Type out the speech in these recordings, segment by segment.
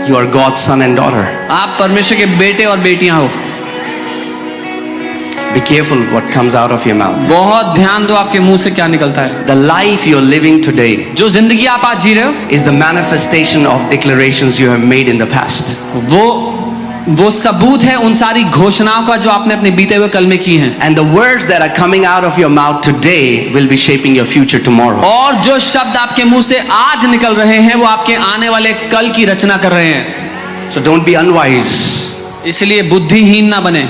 You are God's son and daughter. आप परमेश्वर के बेटे और बेटियां हो। Be careful what comes out of your mouth. बहुत ध्यान दो आपके मुंह से क्या निकलता है। The life you're living today जो जिंदगी आप आज जी रहे हो is the manifestation of declarations you have made in the past. वो सबूत है उन सारी घोषणाओं का जो आपने अपने बीते हुए कल में की हैं। And the words that are coming out of your mouth today will be shaping your future tomorrow. और जो शब्द आपके मुंह से आज निकल रहे हैं वो आपके आने वाले कल की रचना कर रहे हैं। So don't be unwise. इसलिए बुद्धिहीन ना बने।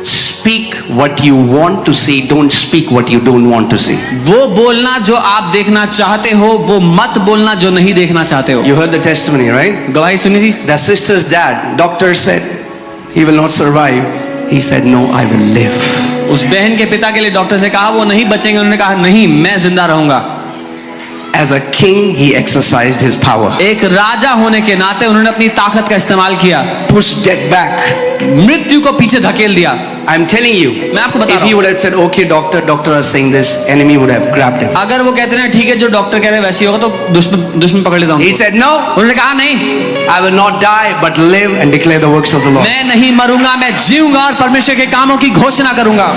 Speak what you want to see, don't speak what you don't want to see. वो बोलना जो आप देखना चाहते हो, वो मत बोलना जो नहीं देखना चाहते हो। You heard the testimony, right? गवाही सुनी थी। The sister's dad, doctor said he will not survive. He said, no, I will live. उस बहन के पिता के लिए डॉक्टर ने कहा वो नहीं बचेंगे, उन्होंने कहा नहीं, मैं जिंदा रहूंगा। As a king, he exercised his power. एक राजा होने के नाते उन्होंने अपनी ताकत का इस्तेमाल किया। Pushed death back. मृत्यु को पीछे धकेल दिया। I'm telling you, मैं आपको बता if रहा he हूं, would have said, okay, doctor is saying this, enemy would have grabbed him. अगर वो कहते ना ठीक है जो डॉक्टर कह रहे हैं वैसे ही होगा तो दुश्मन पकड़ लेता हूं। He said, no, उन्होंने कहा नहीं, I will not die, but live and declare the works of the Lord. मैं नहीं मरूंगा, मैं जीऊंगा और परमेश्वर के कामों की घोषणा करूंगा।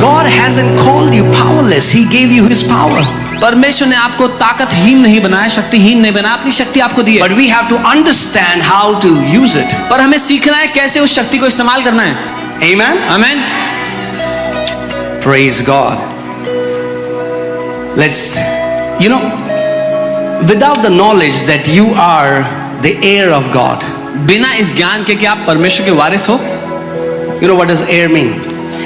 God hasn't called you powerless. He gave you his power. परमेश्वर ने आपको ताकतहीन नहीं बनाया, शक्तिहीन नहीं बनाया, अपनी शक्ति आपको दी है। But we have to understand how to use it. पर हमें सीखना है कैसे उस शक्ति को इस्तेमाल करना है। Amen? आमीन। Praise God. Let's, without the knowledge that you are the heir of God. बिना इस ज्ञान के कि आप परमेश्वर के वारिस हो। You know what does heir mean?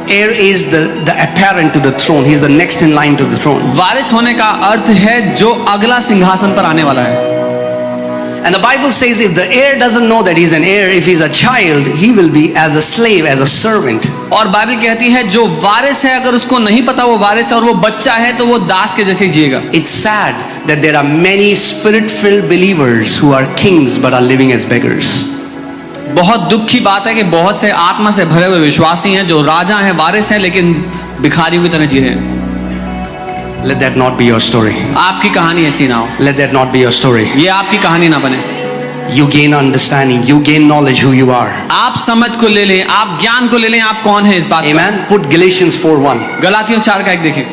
Heir is the apparent to the throne. He is the next in line to the throne. वारिस होने का अर्थ है जो अगला सिंहासन पर आने वाला है। And the Bible says if the heir doesn't know that he's an heir, if he's a child, he will be as a slave, as a servant. और बाइबल कहती है जो वारिस है अगर उसको नहीं पता वो वारिस है और वो बच्चा है तो वो दास के जैसे जिएगा। It's sad that there are many spirit-filled believers who are kings but are living as beggars. बहुत दुख की बात है कि बहुत से आत्मा से भरे हुए विश्वासी हैं जो राजा हैं, वारिस हैं, लेकिन भिखारियों की तरह जी रहे हैं। Let that not be your story. आपकी कहानी ऐसी ना हो। Let that not be your story. ये आपकी कहानी ना बने। You gain understanding. You gain knowledge who you are. आप समझ को ले लें, आप ज्ञान को ले लें, आप कौन है इस बात। Amen. Put Galatians 4:1. गलातियों 4:1 देखें।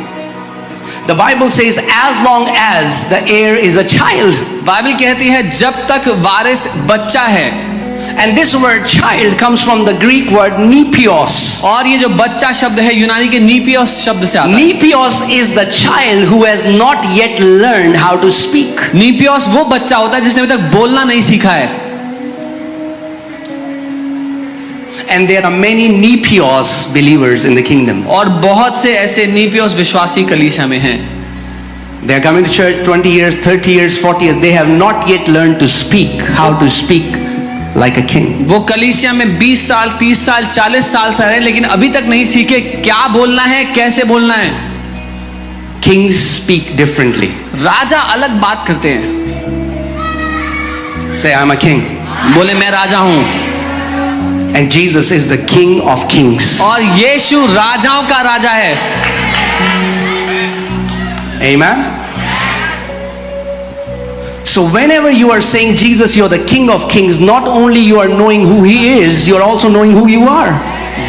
The Bible says as long as the heir is a child. Bible कहती है जब तक वारिस बच्चा है। And this word child comes from the Greek word nepios. और ये जो बच्चा शब्द है यूनानी के नीपियोस शब्द से आता है। Nepios is the child who has not yet learned how to speak. नीपियोस वो बच्चा होता है जिसने अभी तक बोलना नहीं सीखा है। And there are many nepios believers in the kingdom. और बहुत से ऐसे नीपियोस विश्वासी कलीसिया में हैं। They are coming to church 20 years, 30 years, 40 years. They have not yet learned to speak, how to speak like a king. वो कलीसिया में 20 साल, 30 साल, 40 साल से रहे लेकिन अभी तक नहीं सीखे क्या बोलना है, कैसे बोलना है। Kings speak differently. राजा अलग बात करते हैं। Say, I'm a king. बोले मैं राजा हूं। And Jesus is the King of kings. और यीशु राजाओं का राजा है। Amen. So whenever you are saying Jesus, you're the King of kings, not only you are knowing who he is, you are also knowing who you are.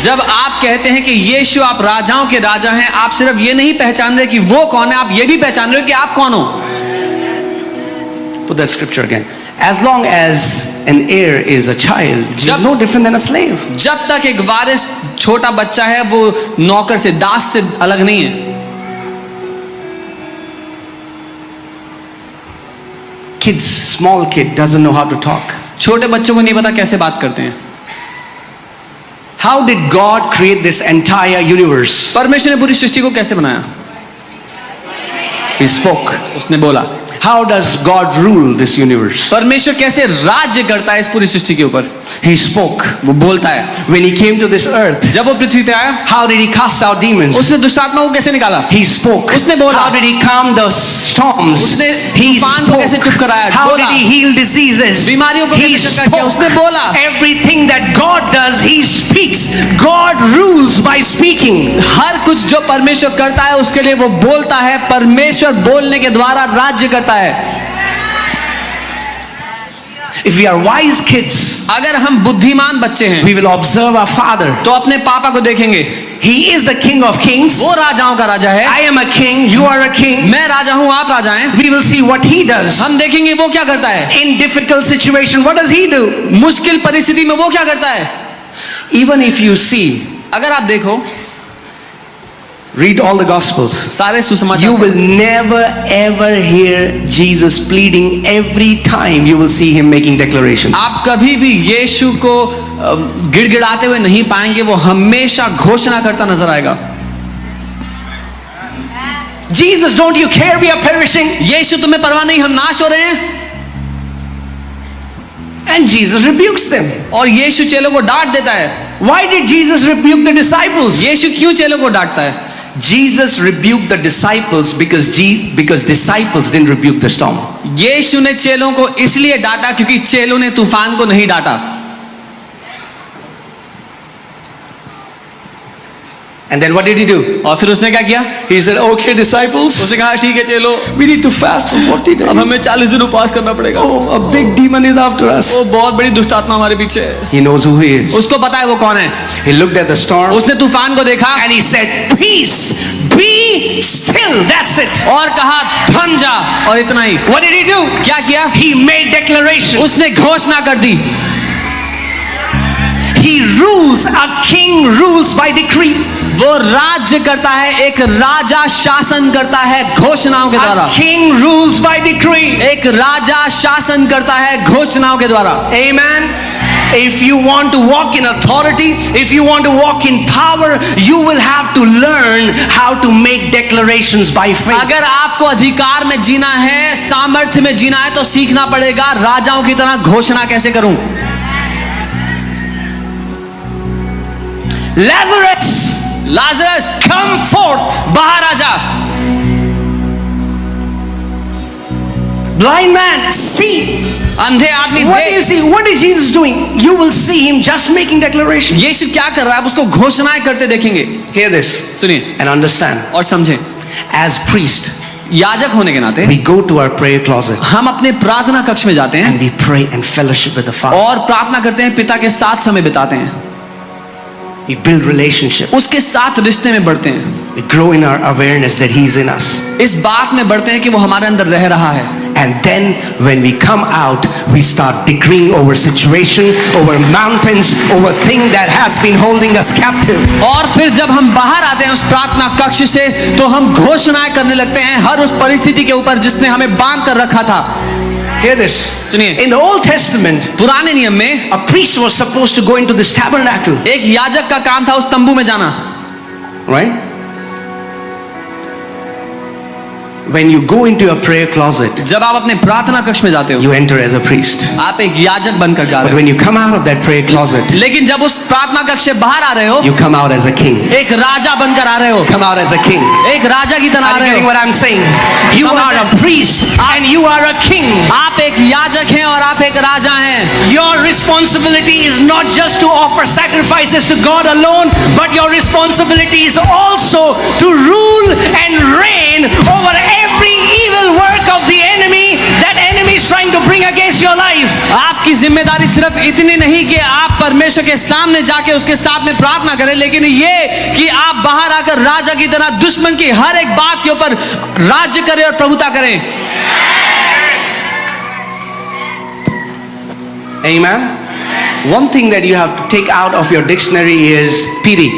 जब आप कहते हैं कि यीशु आप राजाओं के राजा हैं, आप सिर्फ ये नहीं पहचान रहे कि वो कौन है, आप ये भी पहचान रहे हो कि आप कौन हो। Put that scripture again. As long as an heir is a child, he is no different than a slave. जब तक एक वारिस छोटा बच्चा है वो नौकर से, दास से अलग नहीं है। Kids, small kid doesn't know how to talk. छोटे बच्चों को नहीं पता कैसे बात करते हैं। How did God create this entire universe? परमेश्वर ने पूरी सृष्टि को कैसे बनाया? He spoke. उसने बोला। How does God rule this universe? परमेश्वर कैसे राज्य करता है इस पूरी सृष्टि के ऊपर? He spoke. वो बोलता है। When he came to this earth, जब वो पृथ्वी पे आया, how did he cast out demons? उसने दुष्ट आत्माओं को कैसे निकाला? He spoke. उसने बोला। How did he calm the storms? उसने He तूफान को कैसे चुप spoke. कराया? How बोला। did he heal diseases? बीमारियों को He कैसे चंगा किया? उसने spoke. बोला। Everything that God does, he speaks. God rules by speaking. हर कुछ जो परमेश्वर करता है उसके लिए वो बोलता है। परमेश्वर बोलने के द्वारा राज्य करता है। If we are wise kids, अगर हम बुद्धिमान बच्चे हैं we will observe our father. तो अपने पापा को देखेंगे, He is the King of Kings. वो राजाओं का राजा है, I am a king, you are a king. मैं राजा हूं, आप राजा हैं। We will see what he does. हम देखेंगे वो क्या करता है, In difficult situation, what does he do? मुश्किल परिस्थिति में वो क्या करता है। Even if you see, अगर आप देखो read all the Gospels, सारे सुसमाचार, you will never ever hear Jesus pleading. Every time you will see him making declarations. आप कभी भी यीशु को गिड़गिड़ाते हुए नहीं पाएंगे, वो हमेशा घोषणा करता नजर आएगा। Jesus, don't you care we are perishing? यीशु तुम्हें परवाह नहीं, हम नाश हो रहे हैं। And Jesus rebukes them. और यीशु चेलों को डांट देता है। Why did Jesus rebuke the disciples? यीशु क्यों चेलों को डांटता है? Jesus rebuked the disciples because disciples didn't rebuke the storm. यीशु ने चेलों को इसलिए डांटा क्योंकि चेलों ने तूफान को नहीं डांटा। And then what did he do? और फिर उसने क्या किया? He said, okay disciples, उसने कहा ठीक है चलो, we need to fast for 40 days. अब हमें 40 दिन उपवास करना पड़ेगा। Oh, a big demon is after us. वो बहुत बड़ी दुष्ट आत्मा हमारे पीछे है। He knows who he is. उसको पता है वो कौन है। He looked at the storm उसने तूफान को देखा and he said, peace, be still. That's it. और कहा थम जा, और इतना ही। What did he do? क्या किया? He made declaration. उसने घोषणा कर दी। He rules. A king rules by decree. वो राज्य करता है, एक राजा शासन करता है घोषणाओं के द्वारा। A king rules by decree. एक राजा शासन करता है घोषणाओं के द्वारा। Amen. If you want to walk in authority, if you want to walk in power, you will have to learn how to make declarations by faith. अगर आपको अधिकार में जीना है, सामर्थ्य में जीना है, तो सीखना पड़ेगा राजाओं की तरह घोषणा कैसे करूं। Lazarus come forth. बाहर आ जा। Blind man, see. अंधे आदमी What do you देख। see? What is Jesus doing? You will see him just making declaration. यीशु क्या कर रहा है, आप उसको घोषणाएं करते देखेंगे। Hear this सुनिए and understand. और समझें। As priest, याजक होने के नाते we go to our prayer closet हम अपने प्रार्थना कक्ष में जाते हैं and we pray and fellowship with the Father. और प्रार्थना करते हैं, पिता के साथ समय बिताते हैं, We build relationship. उसके साथ रिश्ते में बढ़ते हैं, We grow in our awareness that He is in us. इस बात में बढ़ते हैं कि वो हमारे अंदर रह रहा है। And then when we come out, we start decreeing over situation, over mountains, over thing that has been holding us captive. और फिर जब हम बाहर आते हैं उस प्रार्थना कक्ष से, तो हम घोषणाएं करने लगते हैं हर उस परिस्थिति के ऊपर जिसने हमें बांध कर रखा था। Hear this. सुनिए, In the Old Testament, पुराने नियम में a priest was supposed to go into this tabernacle, एक याजक का काम था उस तंबू में जाना। right? When you go into your prayer closet, जब आप अपने प्रार्थना कक्ष में जाते हो, you enter as a priest. आप एक याजक बनकर जा But रहे when you come out of that prayer closet, हो। लेकिन जब उस प्रार्थना कक्ष से बाहर आ रहे हो, you come out as a king. एक राजा बनकर आ रहे हो, Come out as a king. एक राजा की तरह आ Are you रहे getting हो। what I'm saying? You समझ are रहे a हैं? priest and you are a king. आप एक याजक हैं और आप एक राजा हैं। Your responsibility is not just to offer sacrifices to God alone, but your responsibility is also to rule and reign over every evil work of the enemy that enemy is trying to bring against your life. आपकी जिम्मेदारी सिर्फ इतनी नहीं कि आप परमेश्वर के सामने जाके उसके साथ में प्रार्थना करें, लेकिन ये कि आप बाहर आकर राजा की तरह दुश्मन की हर एक बात के ऊपर राज्य करें और प्रभुता करें। Amen. One thing that you have to take out of your dictionary is pity.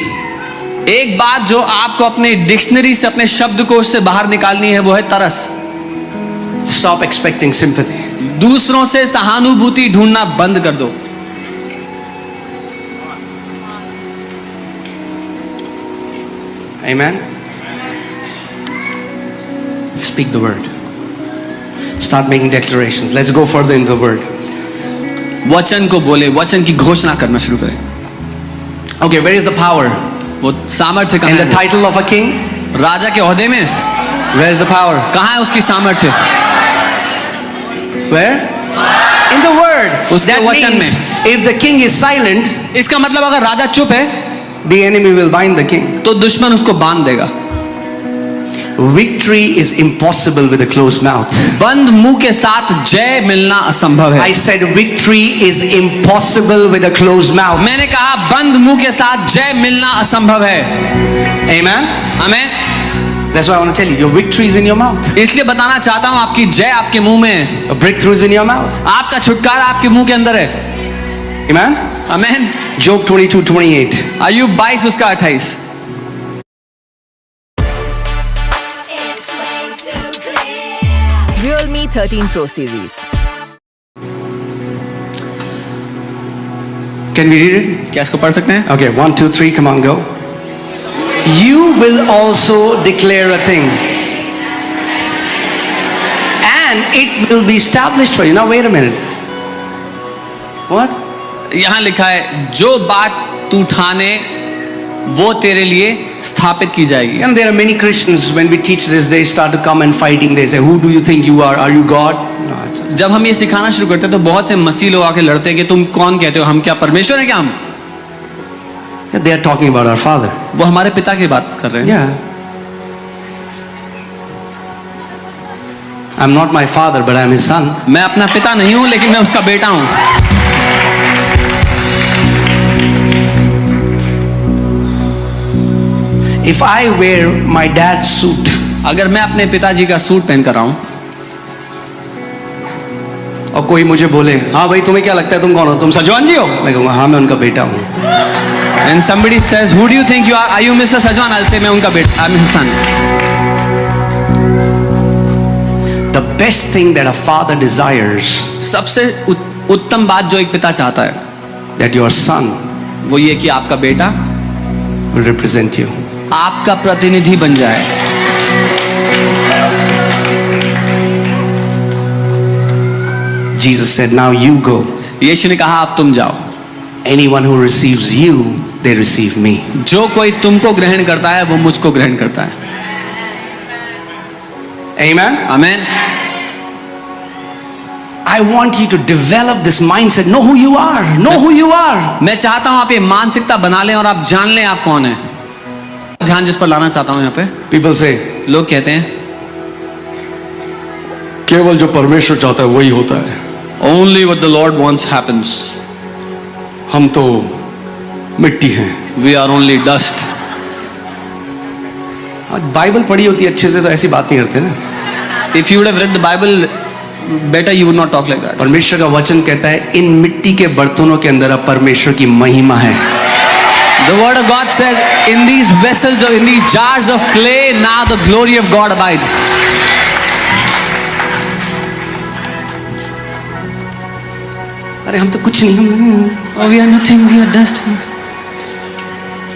एक बात जो आपको अपने डिक्शनरी से, अपने शब्दकोश से बाहर निकालनी है, वो है तरस। Stop expecting sympathy. दूसरों से सहानुभूति ढूंढना बंद कर दो। Amen. Speak the word. Start making declarations. Let's go further into the word. वचन को बोले, वचन की घोषणा करना शुरू करें। Okay, where is the power? वो सामर्थ्य कहाँ In the है? title of a king? राजा के ओहदे में Where is the power? कहाँ है उसकी सामर्थ्य? Where? In the word. उसके That वचन means if the king is silent, इसका मतलब अगर राजा चुप है the enemy will bind the king. तो दुश्मन उसको बांध देगा। victory is impossible with a closed mouth. बंद मुंह के साथ जय मिलना असंभव है। I said victory is impossible with a closed mouth. मैंने कहा बंद मुंह के साथ जय मिलना असंभव है। Amen. आमीन। That's why I want to tell you, your victory is in your mouth. इसलिए बताना चाहता हूँ आपकी जय आपके मुंह में है। A breakthrough is in your mouth. आपका छुटकारा आपके मुंह के अंदर है। Amen. आमीन। Job 22:28. अय्यूब 22 उसका 28। Realme 13 Pro Series. Can we read it? क्या इसको पढ़ सकते हैं? Okay, 1, 2, 3, come on, go. You will also declare a thing, and it will be established for you. Now, wait a minute. What? यहाँ लिखा है जो बात तू ठाने वो तेरे लिए स्थापित की जाएगी। And there are many Christians, when we teach this, they start to come and fighting. They say, who do you think you are? Are you God? No, जब हम ये सिखाना शुरू करते हैं तो बहुत से मसीह लोग आके लड़ते हैं कि तुम कौन कहते हो, हम क्या परमेश्वर है क्या हम? they are talking about our Father. वो हमारे पिता की बात कर रहे हैं। Yeah. I'm not my father, but I'm his son. मैं अपना पिता नहीं हूँ लेकिन मैं उसका बेटा हूँ। If I wear my dad's suit, अगर मैं अपने पिताजी का सूट पहन कर आऊं और कोई मुझे बोले, हाँ भाई तुम्हें क्या लगता है तुम कौन हो? तुम सजवान जी हो? मैं कहूँगा हाँ मैं उनका बेटा हूँ। and somebody says who do you think you are you Mr. Sajwan? I'll say मैं उनका बेटा, I'm his son. The best thing that a father desires, सबसे उत्तम बात जो एक पिता चाहता है that your son वो ये कि आपका बेटा will represent you. आपका प्रतिनिधि बन जाए। Jesus said, now you go. यीशु ने कहा अब तुम जाओ। Anyone who receives you, they receive me. जो कोई तुमको ग्रहण करता है वो मुझको ग्रहण करता है। Amen. आमीन। I want you to develop this mindset. Know who you are. Know who you are. मैं चाहता हूं आप ये मानसिकता बना लें और आप जान लें आप कौन है। ध्यान जिस पर लाना चाहता हूं यहाँ पे, People say, लोग कहते हैं केवल जो परमेश्वर चाहता है वही होता है। only what the Lord wants happens. हम तो मिट्टी हैं। We are only dust. Bible पढ़ी होती है अच्छे से तो ऐसी बात नहीं करते ना। If you would have read the Bible better, you would not talk like that. परमेश्वर का वचन कहता है इन मिट्टी के बर्तनों के अंदर अब परमेश्वर की महिमा है। The word of God says, in these vessels, in these jars of clay, now the glory of God abides. अरे हम तो कुछ नहीं, हम Oh, we are nothing, we are dust.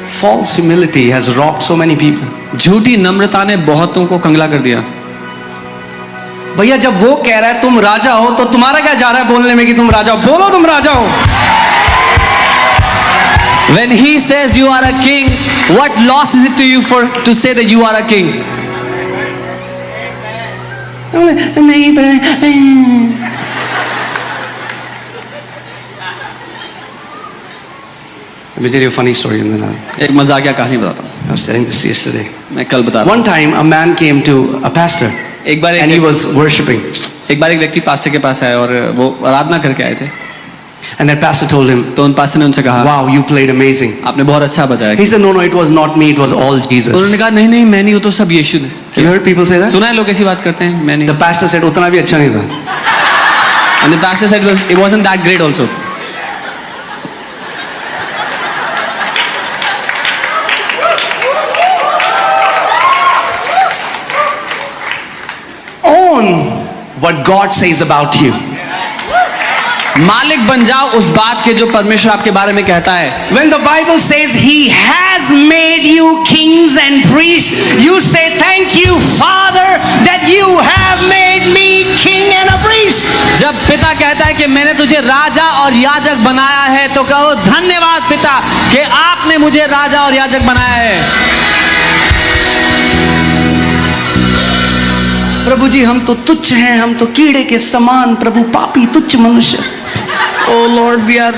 false humility has robbed so many people. झूठी नम्रता ने बहुतों को कंगला कर दिया। भैया जब वो कह रहा है तुम राजा हो तो तुम्हारा क्या जा रहा है बोलने में कि तुम राजा हो? बोलो तुम राजा हो। When he says you are a king, what loss is it to you to say that you are a king? नहीं पर Let me tell you a funny story and then एक मजाकिया कहानी बताता हूँ। I was telling this yesterday. मैं कल बता रहा One time a man came to a pastor हूँ। एक बार and he was worshiping. एक व्यक्ति पास्टर के पास आया और वो आराधना करके आए थे। And that pastor told him, तो उन पास्टर ने उनसे कहा, wow, you played amazing. आपने बहुत अच्छा बजाया। He said, no, it was not me, it was all Jesus. उन्होंने कहा नहीं नहीं मैं नहीं, वो तो सब यीशु ने। You heard people say that? सुना है लोग ऐसी बात करते हैं, मैं नहीं। The pastor said, उतना भी अच्छा नहीं था। And the pastor said it wasn't that great also. Own what God says about you. मालिक बन जाओ उस बात के जो परमेश्वर आपके बारे में कहता है। When the Bible says He has made you kings and priests, you say, thank you, Father, that you have made me king and a priest. जब पिता कहता है कि मैंने तुझे राजा और याजक बनाया है तो कहो धन्यवाद पिता कि आपने मुझे राजा और याजक बनाया है। प्रभु जी हम तो तुच्छ हैं, हम तो कीड़े के समान, प्रभु पापी तुच्छ मनुष्य। Oh Lord, we are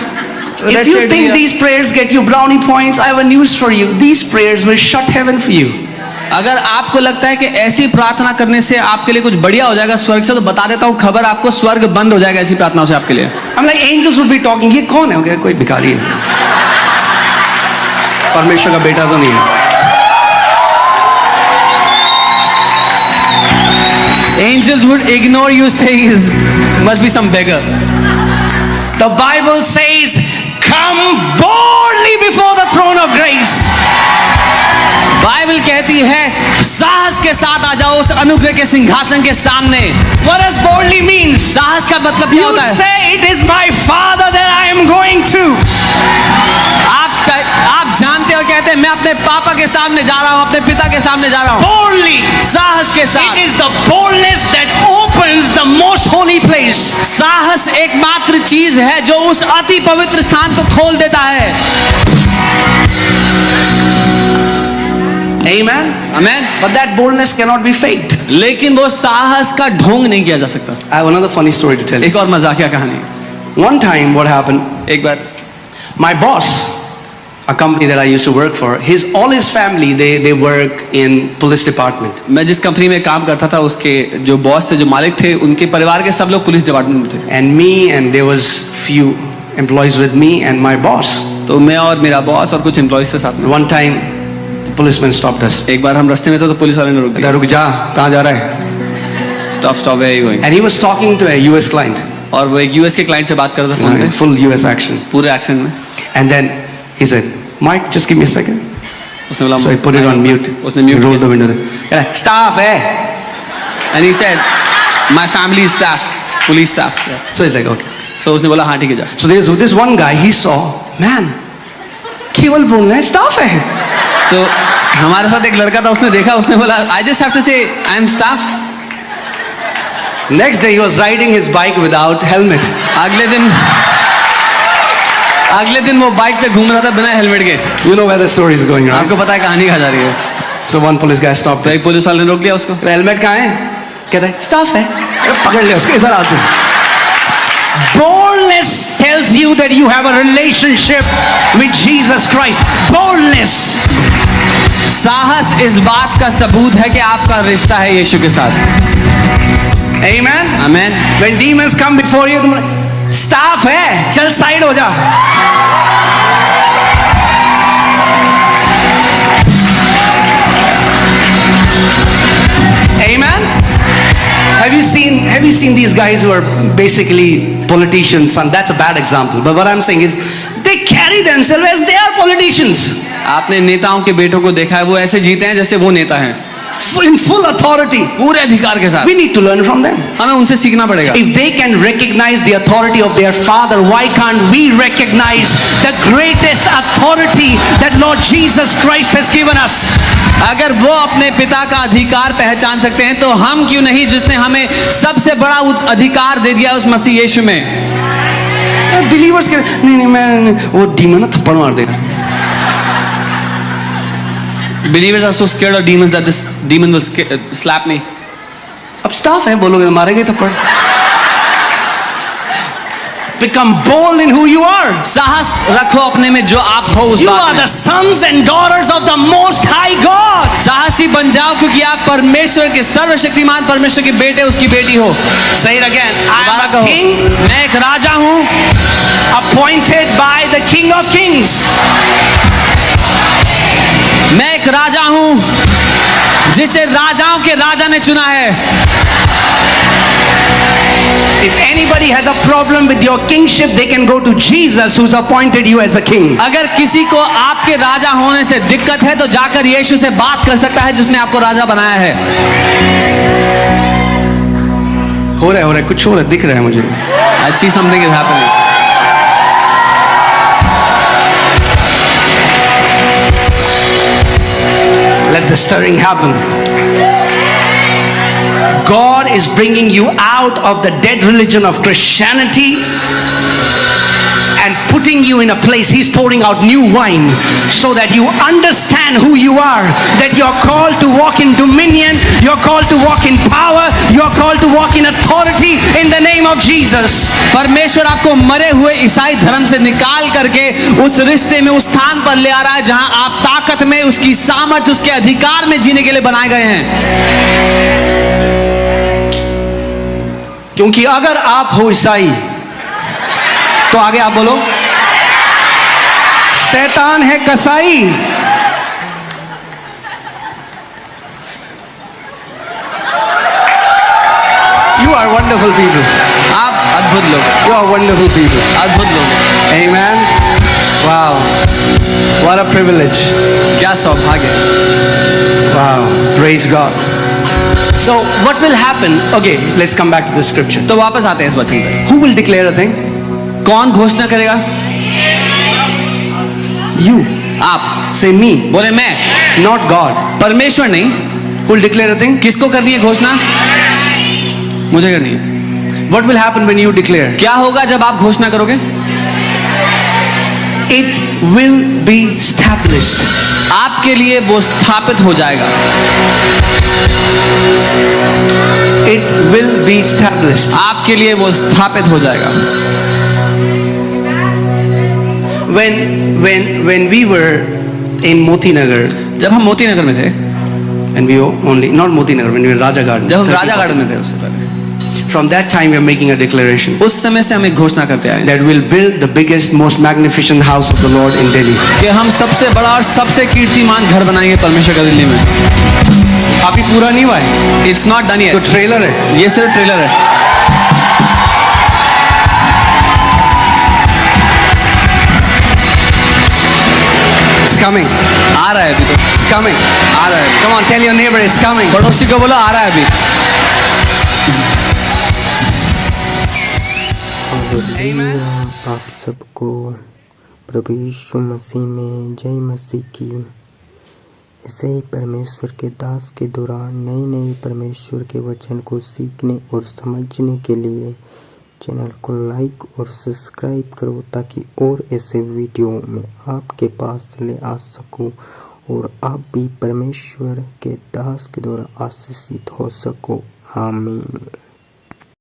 If you think these prayers get you brownie points, I have a news for you. These prayers will shut heaven for you. अगर आपको लगता है कि ऐसी प्रार्थना करने से आपके लिए कुछ बढ़िया हो जाएगा स्वर्ग से, तो बता देता हूँ खबर, आपको स्वर्ग बंद हो जाएगा ऐसी प्रार्थनाओं से आपके लिए। I'm like, angels would be talking. ये कौन है? Okay, कोई भिखारी है, परमेश्वर का बेटा तो नहीं है। Angels would ignore you saying is must be some beggar. The Bible says, come boldly before the throne of grace. Bible कहती है साहस के साथ आ जाओ उस अनुग्रह के सिंहासन के सामने। What does boldly mean? साहस का मतलब क्या You होता है? say, it is my Father that I am going to. आप जानते हो, कहते हैं मैं अपने पापा के सामने जा रहा हूं, अपने पिता के सामने जा रहा हूं। Boldly. साहस के साथ। It is the boldness that opens the most holy place. साहस एकमात्र चीज है जो उस अति पवित्र स्थान को खोल देता है। Amen. Amen. But that boldness cannot be faked. लेकिन वो साहस का ढोंग नहीं किया जा सकता। I have another funny story to tell you. एक और मजाकिया कहानी। One time, what happened? एक बार My boss, a company that I used to work for, all his family, they work in police department. मैं जिस कंपनी में काम करता था उसके जो बॉस थे, जो मालिक थे, उनके परिवार के सब लोग पुलिस डिपार्टमेंट में थे। And me, and there was few employees with me and my boss. तो मैं और मेरा बॉस और कुछ एम्प्लॉइज के साथ में। One time, the policeman stopped us. एक बार हम रास्ते में थे तो पुलिस वाले ने रोक दिया। रुक जा, कहाँ जा रहा है? स्टॉप स्टॉप है going. And he was talking to a US client. और वो एक यूएस के क्लाइंट से बात कर रहा था फोन पे, Full US action. पूरे एक्शन में। And then he said, Mike, just give me a second. उसने बोला, So I put it on mute. उसने म्यूट Rolled the किया। window. Staff, eh? And he said, my family staff, police staff. So he's like, okay. So उसने बोला हाँ ठीक है जा। So there's this one guy, he saw, man, केवल बोलना है, staff है। तो हमारे साथ एक लड़का था, उसने देखा, उसने बोला I just have to say I am staff. Next day he was riding his bike without helmet. अगले दिन वो बाइक पे घूम रहा था बिना हेलमेट के। You know where the story is going, right? आपको पता है कहानी कहाँ जा रही है। So one police guy stopped. तो एक पुलिस वाले ने रोक लिया उसको। हेलमेट कहाँ है? कहता है staff है। अरे पकड़ लिया उसको, इधर आते। Boldness tells you that you have a relationship with Jesus Christ. Boldness. साहस इस बात का सबूत है कि आपका रिश्ता है यीशु के साथ। Amen. Amen. When demons come before you, तुम staff है, चल साइड हो जा। Amen. Have you seen these guys who are basically politicians? And that's a bad example. But what I'm saying is, they carry themselves as they are politicians. आपने नेताओं के बेटों को देखा है, वो ऐसे जीते हैं जैसे वो नेता हैं, In full authority. पूरे अधिकार के साथ। We need to learn from them. हमें उनसे सीखना पड़ेगा। If they can recognize the authority of their Father, why can't we recognize the greatest authority that Lord Jesus Christ has given us? अगर वो अपने पिता का अधिकार पहचान सकते हैं तो हम क्यों नहीं, जिसने हमें सबसे बड़ा अधिकार दे दिया उस मसीह यीशु में। Believers के नहीं मैं वो डीमन ना थप्पड़ मार देगा। Believers are so scared of demons that this demon will slap me. अब स्टाफ है, बोलोगे मारेंगे थप्पड़। Become bold in who you are. साहस रखो अपने में जो आप हो उस You बात are में। the sons and daughters of the Most High God. साहसी बन जाओ क्योंकि आप परमेश्वर के सर्वशक्तिमान परमेश्वर के बेटे, उसकी बेटी हो। Say it again. I दोबारा am a कहो, king मैं एक राजा हूँ, appointed by the King of Kings. मैं एक राजा हूँ जिसे राजाओं के राजा ने चुना है। If anybody has a problem with your kingship, they can go to Jesus who's appointed you as a king. अगर किसी को आपके राजा होने से दिक्कत है तो जाकर यीशु से बात कर सकता है जिसने आपको राजा बनाया है। हो रहा है कुछ हो रहा है, दिख रहा है मुझे। I see something is happening. Let the stirring happen. God is bringing you out of the dead religion of Christianity and putting you in a place. He's pouring out new wine so that you understand who you are, that you're called to walk in dominion, you're called to walk in power, you're called to walk in authority in the name of Jesus. परमेश्वर आपको मरे हुए ईसाई धर्म से निकाल करके उस रिश्ते में, उस स्थान पर ले आ रहा है जहां आप ताकत में, उसकी सामर्थ्य, उसके अधिकार में जीने के लिए बनाए गए हैं। क्योंकि अगर आप हो ईसाई तो आगे आप बोलो, शैतान है कसाई। You are wonderful people. आप अद्भुत लोग, You are wonderful people. अद्भुत लोग। Amen. Wow. What a privilege. क्या सौभाग्य। Wow. Praise God. So what will happen? Okay, let's come back to the scripture. तो वापस आते हैं इस वचन पे। Who will declare a thing? कौन घोषणा करेगा? You. आप। Say me. बोले मैं। Not God. परमेश्वर नहीं। Who will declare a thing? किसको करनी है घोषणा? मुझे करनी है। What will happen when you declare? क्या होगा जब आप घोषणा करोगे? It will be established. आपके लिए वो स्थापित हो जाएगा। It will be established. आपके लिए वो स्थापित हो जाएगा। When we were in Moti Nagar, जब हम मोती नगर में थे, and we were only not Moti Nagar, when we were in Raja Garden. जब हम राजा गार्डन में थे उससे पहले, From that time we are making a declaration उस समय से हम एक घोषणा करते आए that we'll build the biggest, most magnificent house of the Lord in Delhi. कि हम सबसे बड़ा और सबसे कीर्तिमान घर बनाएंगे परमेश्वर का दिल्ली में। अभी पूरा नहीं हुआ है, इट्स नॉट डन तो येट, ट्रेलर है। ये सिर्फ ट्रेलर है। It's coming. आ रहा है अभी तो, It's coming. आ रहा है। Come on, tell your neighbor it's coming. पड़ोसी को बोलो आ रहा है अभी। हालेलुया। आप सबको प्रभु यीशु मसीह में जय मसीह की। ऐसे ही परमेश्वर के दास के दौरान नई परमेश्वर के वचन को सीखने और समझने के लिए चैनल को लाइक और सब्सक्राइब करो, ताकि और ऐसे वीडियो में आपके पास ले आ सकूं और आप भी परमेश्वर के दास के द्वारा आशीषित हो सको। आमीन।